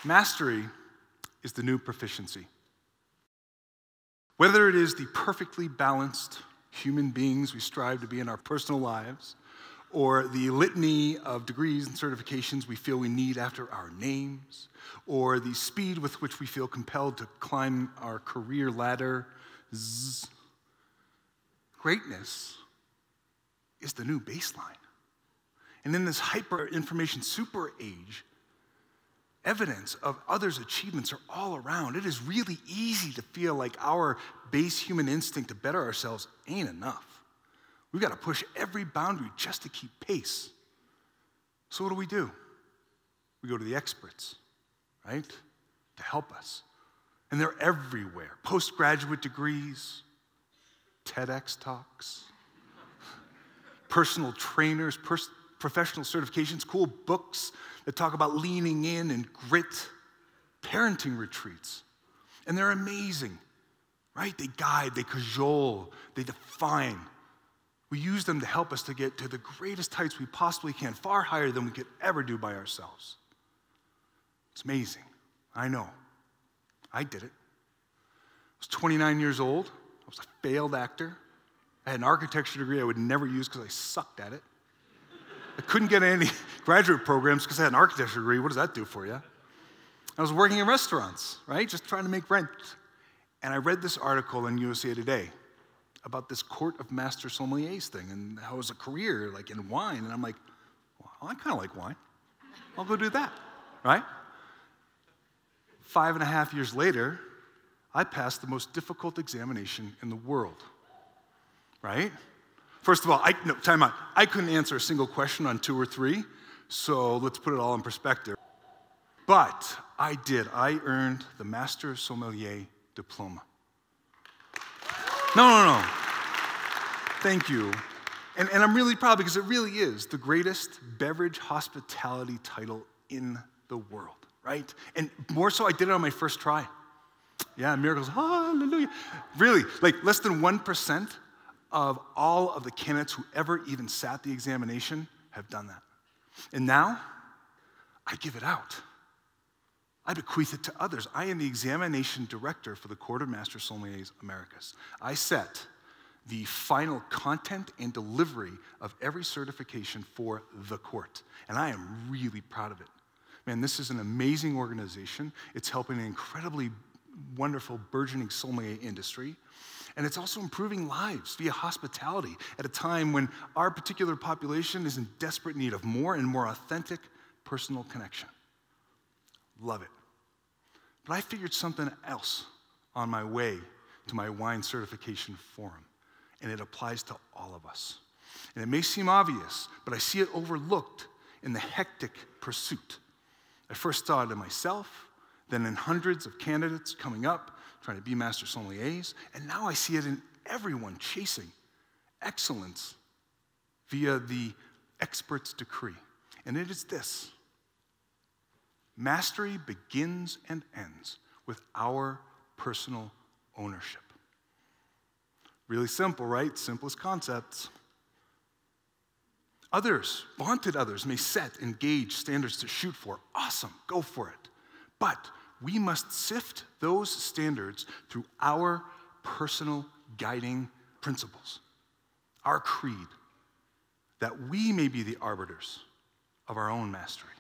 Mastery is the new proficiency. Whether it is the perfectly balanced human beings we strive to be in our personal lives, or the litany of degrees and certifications we feel we need after our names, or the speed with which we feel compelled to climb our career ladder, greatness is the new baseline. And in this hyper-information super age, evidence of others' achievements are all around. It is really easy to feel like our base human instinct to better ourselves ain't enough. We've got to push every boundary just to keep pace. So what do? We go to the experts, right, to help us. And they're everywhere. Postgraduate degrees, TEDx talks, personal trainers, professional certifications, cool books that talk about leaning in and grit, parenting retreats. And they're amazing, right? They guide, they cajole, they define. We use them to help us to get to the greatest heights we possibly can, far higher than we could ever do by ourselves. It's amazing. I know. I did it. I was 29 years old. I was a failed actor. I had an architecture degree I would never use because I sucked at it. I couldn't get any graduate programs because I had an architecture degree. What does that do for you? I was working in restaurants, right? Just trying to make rent. And I read this article in USA Today about this court of master sommeliers thing and how it was a career like in wine. And I'm like, well, I kind of like wine. I'll go do that, right? 5.5 years later, I passed the most difficult examination in the world, right? First of all, time out. I couldn't answer a single question on 2 or 3, so let's put it all in perspective. But I did. I earned the Master Sommelier diploma. No. Thank you. And I'm really proud because it really is the greatest beverage hospitality title in the world, right? And more so, I did it on my first try. Yeah, miracles, hallelujah. Really, like less than 1% of all of the candidates who ever even sat the examination have done that. And now, I give it out. I bequeath it to others. I am the examination director for the Court of Master Sommeliers Americas. I set the final content and delivery of every certification for the court. And I am really proud of it. Man, this is an amazing organization. It's helping an incredibly wonderful, burgeoning sommelier industry. And it's also improving lives via hospitality at a time when our particular population is in desperate need of more and more authentic personal connection. Love it. But I figured something else on my way to my wine certification forum, and it applies to all of us. And it may seem obvious, but I see it overlooked in the hectic pursuit. I first saw it in myself, then in hundreds of candidates coming up, trying to be master sommeliers, and now I see it in everyone chasing excellence via the expert's decree. And it is this: mastery begins and ends with our personal ownership. Really simple, right? Simplest concepts. Others, vaunted others, may set and gauge standards to shoot for. Awesome, go for it. But we must sift those standards through our personal guiding principles, our creed, that we may be the arbiters of our own mastery.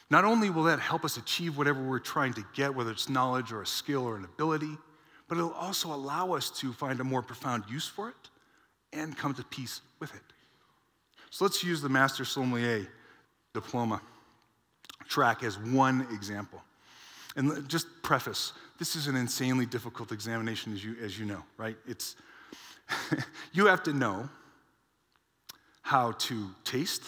Not only will that help us achieve whatever we're trying to get, whether it's knowledge or a skill or an ability, but it'll also allow us to find a more profound use for it and come to peace with it. So let's use the Master Sommelier diploma track as one example. And just preface, this is an insanely difficult examination, as you know, right? It's you have to know how to taste.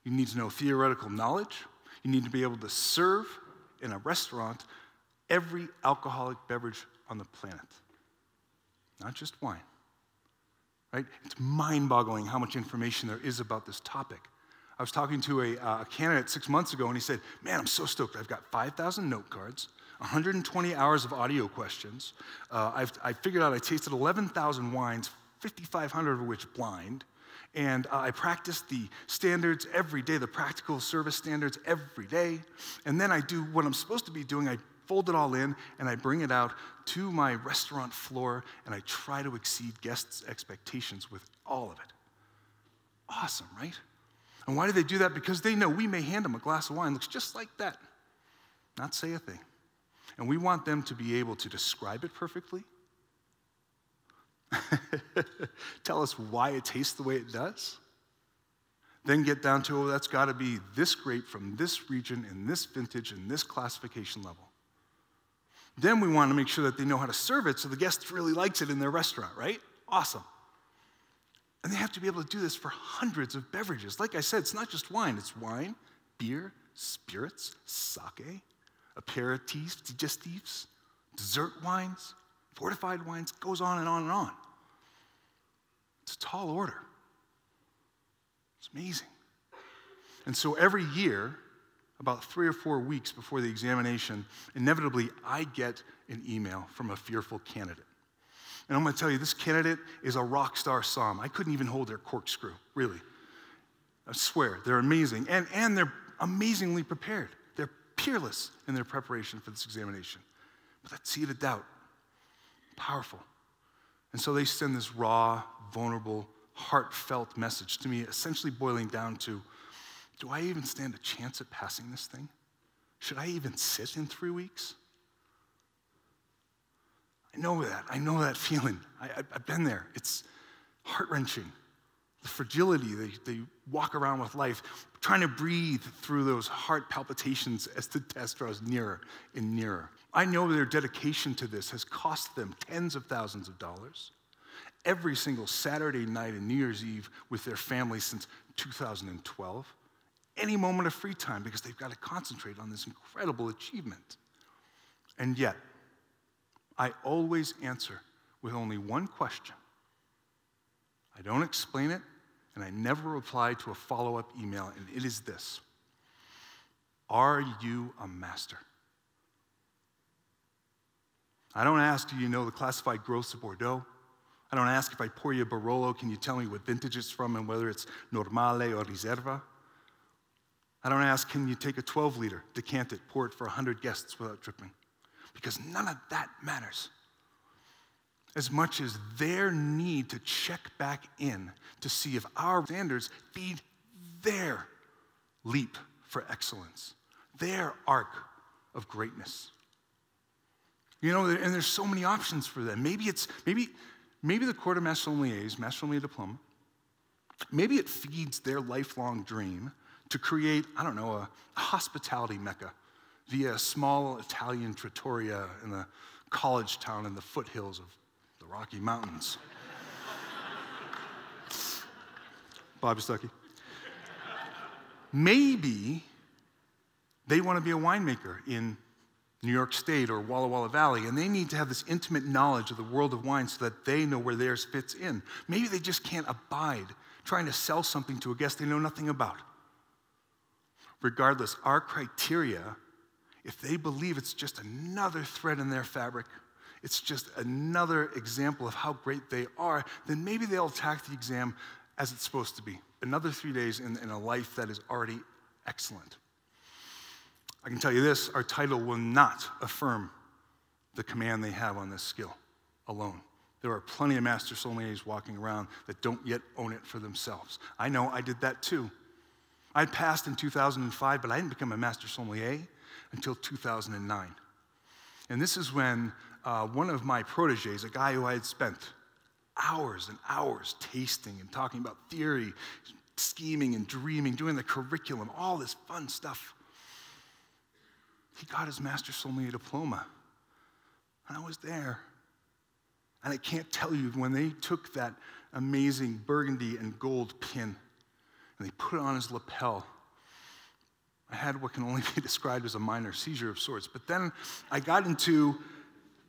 You need to know theoretical knowledge. You need to be able to serve in a restaurant every alcoholic beverage on the planet, not just wine, right? It's mind-boggling how much information there is about this topic. I was talking to a candidate 6 months ago, and he said, man, I'm so stoked. I've got 5,000 note cards, 120 hours of audio questions. I figured out I tasted 11,000 wines, 5,500 of which blind. And I practice the standards every day, the practical service standards every day. And then I do what I'm supposed to be doing. I fold it all in, and I bring it out to my restaurant floor, and I try to exceed guests' expectations with all of it. Awesome, right? And why do they do that? Because they know we may hand them a glass of wine, looks just like that, not say a thing. And we want them to be able to describe it perfectly, tell us why it tastes the way it does, then get down to, oh, that's got to be this grape from this region, in this vintage, in this classification level. Then we want to make sure that they know how to serve it so the guest really likes it in their restaurant, right? Awesome. And they have to be able to do this for hundreds of beverages. Like I said, it's not just wine. It's wine, beer, spirits, sake, aperitifs, digestives, dessert wines, fortified wines, goes on and on and on. It's a tall order. It's amazing. And so every year, about 3 or 4 weeks before the examination, inevitably I get an email from a fearful candidate. And I'm going to tell you, this candidate is a rock star somm. I couldn't even hold their corkscrew, really. I swear, they're amazing. And they're amazingly prepared. They're peerless in their preparation for this examination. But that seed of doubt, powerful. And so they send this raw, vulnerable, heartfelt message to me, essentially boiling down to, do I even stand a chance at passing this thing? Should I even sit in 3 weeks? I know that feeling. I've been there. It's heart-wrenching. The fragility they walk around with life, trying to breathe through those heart palpitations as the test draws nearer and nearer. I know their dedication to this has cost them tens of thousands of dollars every single Saturday night and New Year's Eve with their family since 2012. Any moment of free time because they've got to concentrate on this incredible achievement. And yet, I always answer with only one question. I don't explain it, and I never reply to a follow-up email, and it is this. Are you a master? I don't ask, do you know the classified growths of Bordeaux? I don't ask if I pour you a Barolo, can you tell me what vintage it's from and whether it's Normale or Riserva? I don't ask, can you take a 12-liter, decant it, pour it for 100 guests without dripping? Because none of that matters. As much as their need to check back in to see if our standards feed their leap for excellence, their arc of greatness. You know, and there's so many options for them. Maybe the Court of Master Sommeliers, Master Sommelier Diploma, maybe it feeds their lifelong dream to create, I don't know, a hospitality mecca via a small Italian trattoria in a college town in the foothills of the Rocky Mountains. Bob Stuckey. Maybe they want to be a winemaker in New York State or Walla Walla Valley, and they need to have this intimate knowledge of the world of wine so that they know where theirs fits in. Maybe they just can't abide trying to sell something to a guest they know nothing about. Regardless, our criteria, if they believe it's just another thread in their fabric, it's just another example of how great they are, then maybe they'll attack the exam as it's supposed to be. Another 3 days in a life that is already excellent. I can tell you this, our title will not affirm the command they have on this skill alone. There are plenty of master sommeliers walking around that don't yet own it for themselves. I know, I did that too. I passed in 2005, but I didn't become a master sommelier until 2009. And this is when one of my proteges, a guy who I had spent hours and hours tasting and talking about theory, scheming and dreaming, doing the curriculum, all this fun stuff, he got his master sommelier diploma. And I was there. And I can't tell you, when they took that amazing burgundy and gold pin and they put it on his lapel, I had what can only be described as a minor seizure of sorts. But then I got into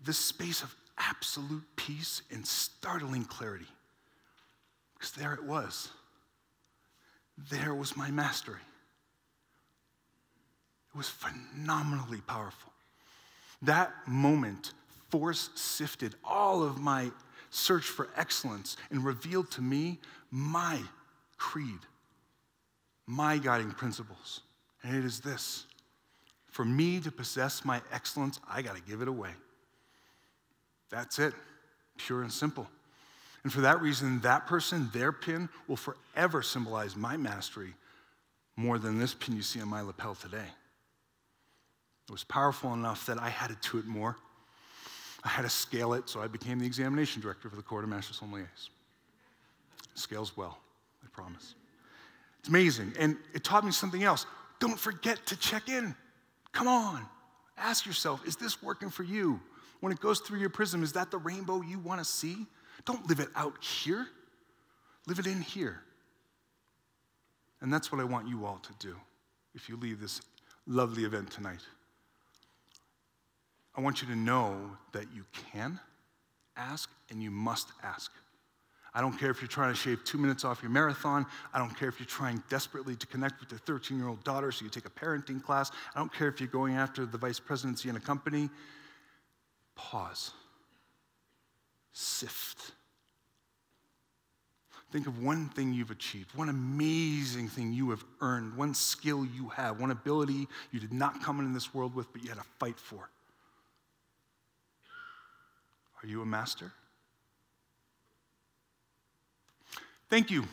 this space of absolute peace and startling clarity. Because there it was. There was my mastery. It was phenomenally powerful. That moment force-sifted all of my search for excellence and revealed to me my creed, my guiding principles. And it is this: for me to possess my excellence, I got to give it away. That's it, pure and simple. And for that reason, that person, their pin, will forever symbolize my mastery more than this pin you see on my lapel today. It was powerful enough that I had to do it more. I had to scale it, so I became the examination director for the Court of Master Sommeliers. Scales well, I promise. It's amazing, and it taught me something else. Don't forget to check in. Come on, ask yourself, is this working for you? When it goes through your prism, is that the rainbow you want to see? Don't live it out here. Live it in here. And that's what I want you all to do if you leave this lovely event tonight. I want you to know that you can ask and you must ask. I don't care if you're trying to shave 2 minutes off your marathon. I don't care if you're trying desperately to connect with your 13-year-old daughter so you take a parenting class. I don't care if you're going after the vice presidency in a company. Pause. Sift. Think of one thing you've achieved, one amazing thing you have earned, one skill you have, one ability you did not come into this world with, but you had to fight for. Are you a master? Thank you.